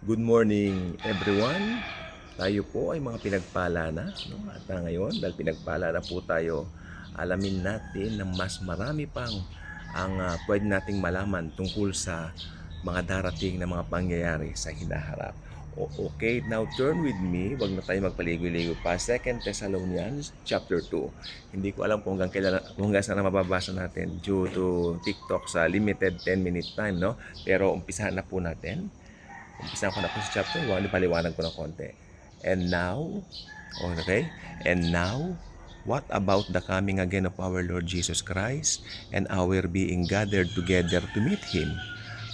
Good morning everyone. Tayo po ay mga pinagpala na, no? At ngayon, dahil pinagpala na po tayo, alamin natin na mas marami pang ang pwede nating malaman tungkol sa mga darating na mga pangyayari sa hinaharap. Okay, now turn with me, wag na tayo magpaligoy-ligoy pa. 2 Thessalonians chapter 2. Hindi ko alam kung hanggang saan na mababasa natin due to TikTok sa limited 10-minute time, no? Pero umpisahan na po natin. Umpisa ko na po sa chapter 1, ipaliwanag ko ng konti. And now, okay? And now, what about the coming again of our Lord Jesus Christ and our being gathered together to meet Him?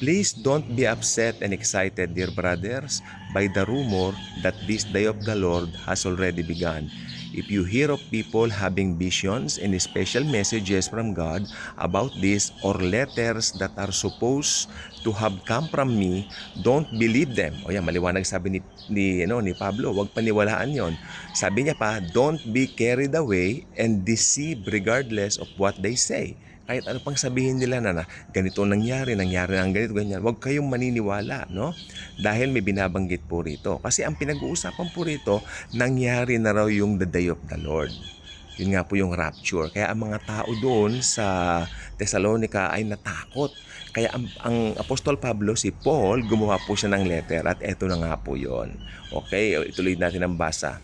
Please don't be upset and excited, dear brothers, by the rumor that this day of the Lord has already begun. If you hear of people having visions and special messages from God about this or letters that are supposed to have come from me, don't believe them. O yan, maliwanag sabi ni Pablo, huwag paniwalaan yon. Sabi niya pa, don't be carried away and deceived regardless of what they say. Kahit ano pang sabihin nila na ganito nangyari ng ganito, ganyan. Huwag kayong maniniwala, no? Dahil may binabanggit po rito. Kasi ang pinag-uusapan po rito, nangyari na raw yung the day of the Lord. Yun nga po yung rapture. Kaya ang mga tao doon sa Thessalonica ay natakot. Kaya ang Apostol Pablo, si Paul, gumawa po siya ng letter at eto na nga po yun. Okay, ituloy natin ang basa.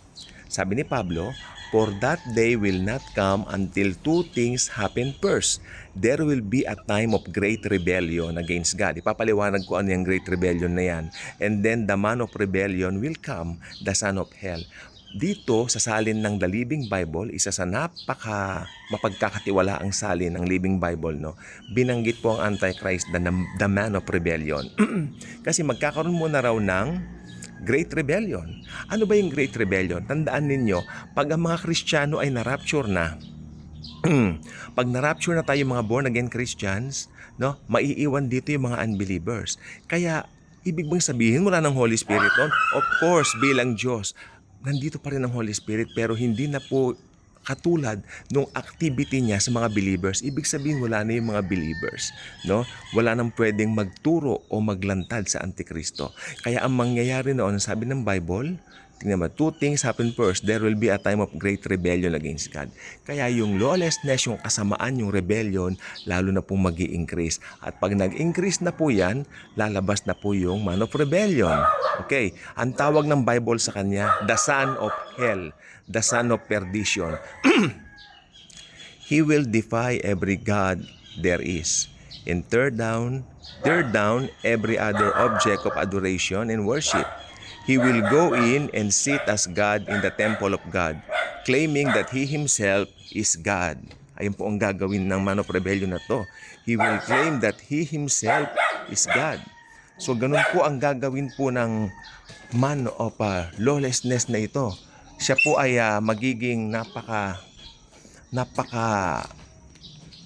Sabi ni Pablo, "For that day will not come until two things happen first. There will be a time of great rebellion against God." Ipapaliwanag ko ano yung great rebellion na yan. "And then the man of rebellion will come, the son of hell." Dito sa salin ng The Living Bible, isa sa mapagkakatiwalaang salin ng Living Bible, no? Binanggit po ang Antichrist, the man of rebellion. Kasi magkakaroon muna raw ng Great Rebellion. Ano ba yung Great Rebellion? Tandaan ninyo, pag ang mga Kristiyano ay na-rapture na, pag na-rapture na tayo mga born-again Christians, no, maiiwan dito yung mga unbelievers. Kaya, ibig bang sabihin wala ng Holy Spirit doon? Of course, bilang Diyos, nandito pa rin ang Holy Spirit, pero hindi na po katulad nung activity niya sa mga believers. Ibig sabihin wala na yung mga believers, no? Wala nang pwedeng magturo o maglantad sa Antikristo. Kaya ang mangyayari noon, sabi ng Bible, tingnan mo, two things happen first. There will be a time of great rebellion against God. Kaya yung lawlessness, yung kasamaan, yung rebellion, lalo na pong mag-i-increase. At pag nag-increase na po yan, lalabas na po yung man of rebellion. Okay, ang tawag ng Bible sa kanya, the son of hell, the son of perdition. He will defy every god there is, and tear down every other object of adoration and worship. He will go in and sit as God in the temple of God, claiming that He Himself is God. Ayun po ang gagawin ng man of rebellion na to. He will claim that He Himself is God. So ganun po ang gagawin po ng man of lawlessness na ito. Siya po ay magiging napaka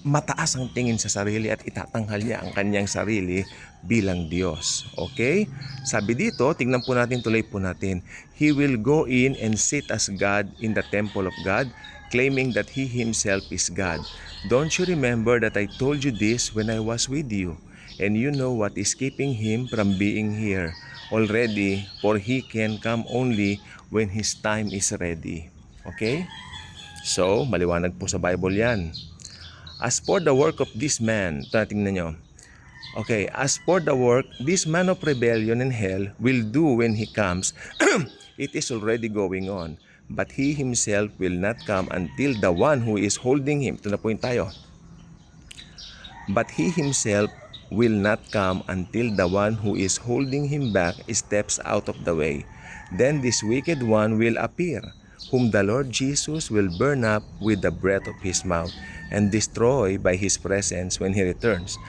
mataas ang tingin sa sarili at itatanghal niya ang kanyang sarili bilang Diyos. Okay? Sabi dito, tingnan po natin, tuloy po natin. He will go in and sit as God in the temple of God, claiming that He Himself is God. Don't you remember that I told you this when I was with you? And you know what is keeping Him from being here already, for He can come only when His time is ready. Okay? So, maliwanag po sa Bible yan. As for the work of this man, tingnan nyo. Okay, as for the work this man of rebellion and hell will do when he comes, it is already going on. But he himself will not come until the one who is holding him. Ito na po yung tayo. But he himself will not come until the one who is holding him back steps out of the way. Then this wicked one will appear, whom the Lord Jesus will burn up with the breath of His mouth and destroy by His presence when He returns.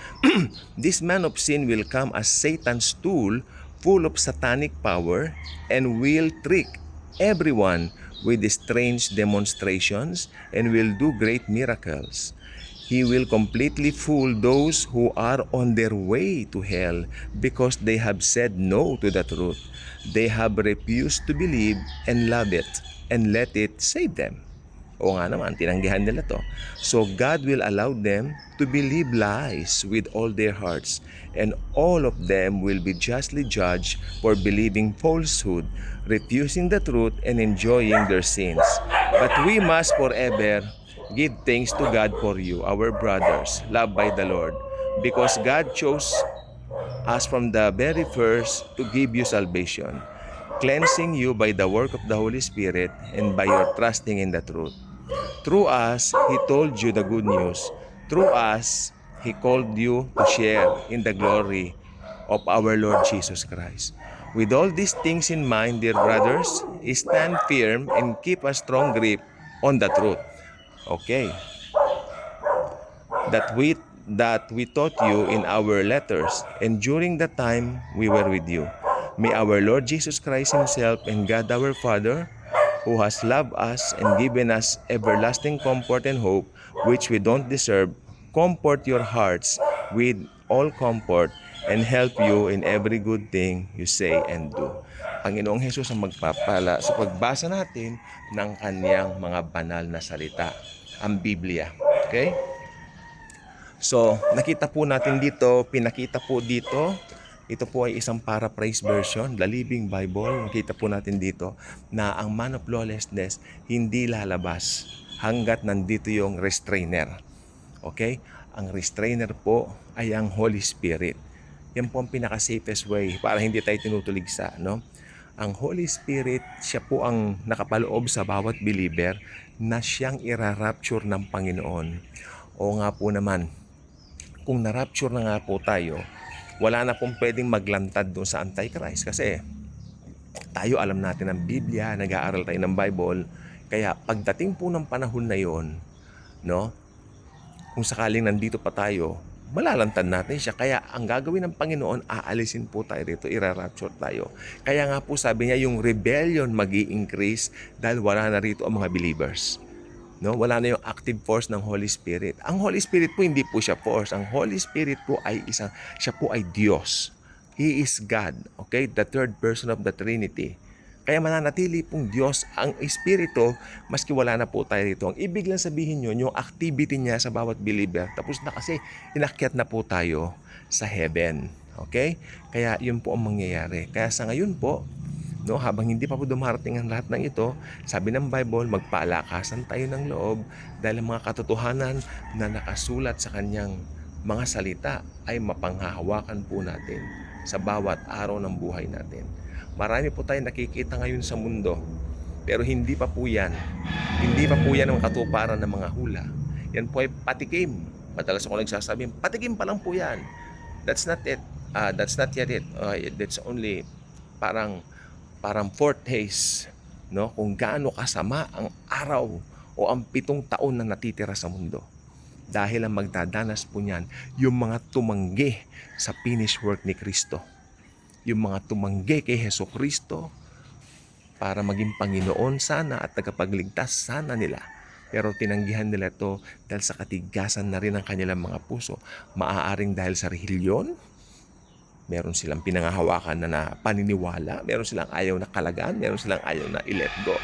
This man of sin will come as Satan's tool, full of satanic power, and will trick everyone with strange demonstrations and will do great miracles. He will completely fool those who are on their way to hell because they have said no to the truth. They have refused to believe and love it and let it save them. Oo nga naman, tinanggihan nila to. So God will allow them to believe lies with all their hearts, and all of them will be justly judged for believing falsehood, refusing the truth, and enjoying their sins. But we must forever give thanks to God for you, our brothers, loved by the Lord, because God chose us from the very first to give you salvation, cleansing you by the work of the Holy Spirit and by your trusting in the truth. Through us, He told you the good news. Through us, He called you to share in the glory of our Lord Jesus Christ. With all these things in mind, dear brothers, stand firm and keep a strong grip on the truth. Okay. That we taught you in our letters and during the time we were with you. May our Lord Jesus Christ Himself and God our Father, who has loved us and given us everlasting comfort and hope, which we don't deserve, comfort your hearts with all comfort and help you in every good thing you say and do. Panginoong Hesus ang magpapala sa pagbasa natin ng Kanyang mga banal na salita, ang Biblia. Okay? So, nakita po natin dito, pinakita po dito, ito po ay isang paraphrase version, the Living Bible. Nakita po natin dito na ang man of lawlessness hindi lalabas hanggat nandito yung restrainer. Okay? Ang restrainer po ay ang Holy Spirit. Yan po ang pinaka-safest way para hindi tayo tinutuligsa, no? Ang Holy Spirit, siya po ang nakapaloob sa bawat believer na siyang irarapture ng Panginoon. O nga po naman, kung na-rapture na nga po tayo, wala na pong pwedeng maglantad doon sa Antichrist kasi tayo alam natin ang Biblia, nag-aaral tayo ng Bible, kaya pagdating po ng panahon na yon, no, kung sakaling nandito pa tayo, malalantad natin siya. Kaya ang gagawin ng Panginoon, aalisin po tayo rito, ira-rapture tayo. Kaya nga po sabi niya, yung rebellion magi-increase dahil wala na rito ang mga believers. No, wala na yung active force ng Holy Spirit. Ang Holy Spirit po hindi po siya force. Ang Holy Spirit po ay siya po ay Diyos. He is God, okay? The third person of the Trinity. Kaya mananatili pong Diyos ang Espiritu maski wala na po tayo rito. Ang ibig lang sabihin yun, yung activity niya sa bawat believer. Tapos na kasi inakyat na po tayo sa heaven. Okay? Kaya yun po ang mangyayari. Kaya sa ngayon po, no, habang hindi pa po dumarating ang lahat ng ito, sabi ng Bible, magpaalakasan tayo ng loob dahil ang mga katotohanan na nakasulat sa kanyang mga salita ay mapanghahawakan po natin sa bawat araw ng buhay natin. Marami po tayong nakikita ngayon sa mundo, pero hindi pa po yan. Hindi pa po yan ang katuparan ng mga hula. Yan po ay patikim. Madalas ako nagsasabi, patikim pa lang po yan. That's not it. That's not yet it. That's only parang foretaste, no, kung gaano kasama ang araw o ang 7 taon na natitira sa mundo. Dahil ang magdadanas po niyan, yung mga tumanggi sa finished work ni Kristo. Yung mga tumanggi kay Hesus Kristo para maging Panginoon sana at tagapagligtas sana nila. Pero tinanggihan nila ito dahil sa katigasan na rin ng kanilang mga puso. Maaaring dahil sa relihiyon, meron silang pinangahawakan na paniniwala, meron silang ayaw na kalagaan, meron silang ayaw na i-let go.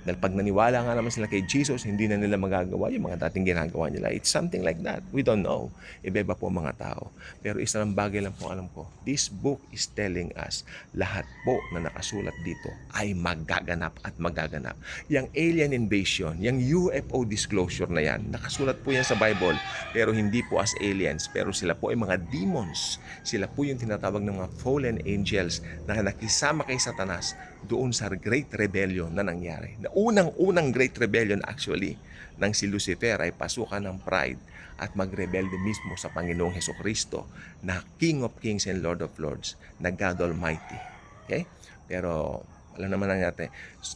Dahil pag naniwala nga naman sila kay Jesus, hindi na nila magagawa yung mga dating ginagawa nila. It's something like that. We don't know. Iba-iba po mga tao. Pero isa ng bagay lang po alam ko, this book is telling us, lahat po na nakasulat dito ay magaganap at magaganap. Yung alien invasion, yung UFO disclosure na yan, nakasulat po yan sa Bible, pero hindi po as aliens, pero sila po ay mga demons. Sila po yung tinatawag ng mga fallen angels na nakisama kay Satanas doon sa Great Rebellion na nangyari. Na unang Great Rebellion actually, nang si Lucifer ay pasukan ng pride at magrebelde mismo sa Panginoong Hesukristo na King of Kings and Lord of Lords, na God Almighty. Okay? Pero alam naman natin,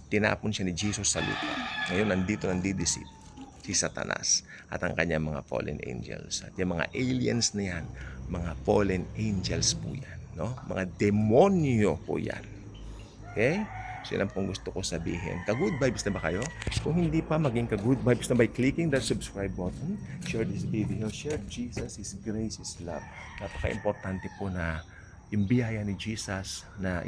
tinapon siya ni Jesus sa lupa. Ngayon nandito nandideceive si Satanas at ang kanyang mga fallen angels. At yung mga aliens na yan, mga fallen angels po yan. No? Mga demonyo po yan. Okay? So yan ang pong gusto ko sabihin. Ka-good vibes na ba kayo? Kung hindi pa, maging ka-good vibes na by clicking that subscribe button. Share this video. Share Jesus, His grace, His love. Napaka-importante po na yung biyaya ni Jesus na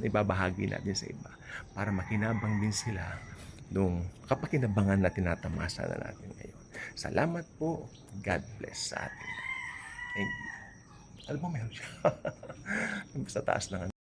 ibabahagi natin sa iba para makinabang din sila nung kapakinabangan na tinatamasa na natin ngayon. Salamat po. God bless sa atin. Thank you. Alam mo, meron siya. Sa taas ng